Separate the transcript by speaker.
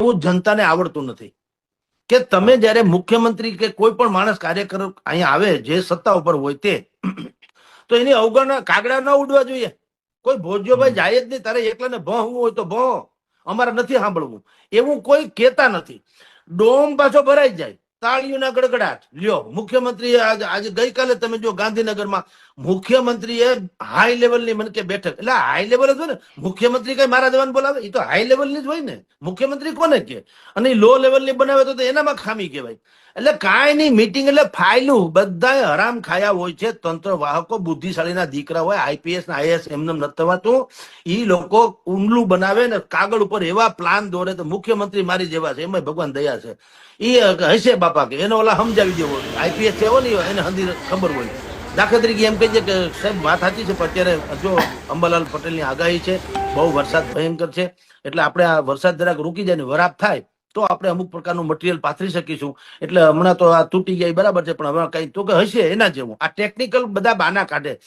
Speaker 1: એવું જનતાને આવડતું નથી કે તમે જયારે મુખ્યમંત્રી કે કોઈ પણ માણસ કાર્યકર અહીંયા આવે જે સત્તા ઉપર હોય તે તો એની અવગણના કાગડા ન ઉડવા જોઈએ. કોઈ ભોજ્યોભાઈ જાય જ નહીં, તારે એકલાને ભણવું હોય તો ભણો, અમારે નથી સાંભળવું એવું કોઈ કહેતા નથી. ડોમ પાછો ભરાઈ જાય, તાળીઓના ગડગડાટ લ્યો. મુખ્યમંત્રી આજે ગઈકાલે તમે જો ગાંધીનગરમાં મુખ્યમંત્રીએ હાઈ લેવલની મને કે બેઠક, એટલે હાઈ લેવલ જ હોય ને. મુખ્યમંત્રી કઈ મારા જવાન બોલાવે? એ તો હાઈ લેવલની જ હોય ને. મુખ્યમંત્રી કોને કે? અને લો લેવલની બનાવે તો એનામાં ખામી કહેવાય. એટલે કાંઈ નહીં, મીટિંગ એટલે ફાઇલું બધા હરામ ખાયા હોય છે. તંત્ર વાહકો બુદ્ધિશાળીના દીકરા હોય, આઈપીએસ ના આઈએસ એમને નથી થવાતું. ઈ લોકો ઊંડલું બનાવે ને કાગળ ઉપર એવા પ્લાન દોરે તો મુખ્યમંત્રી મારી જેવા છે, એમાં ભગવાન દયા છે. ઈ હશે બાપા કે એને ઓલા સમજાવી દેવો. આઈપીએસ છે ને એને હંધી ખબર હોય. દાખલા તરીકે એમ કહીએ કે સાહેબ વાત સાચી છે, પણ અત્યારે જો અંબાલાલ પટેલની આગાહી છે, બહુ વરસાદ ભયંકર છે, એટલે આપણે આ વરસાદ જરાક રૂકી જાય ને વરાપ થાય તો આપણે અમુક પ્રકારનું મટીરિયલ પાથરી શકીશું. એટલે હમણાં તો આ તૂટી જાય બરાબર છે, પણ હવે કઈ તો કે હશે એના જેવું. આ ટેકનિકલ બધા બાના કાઢે.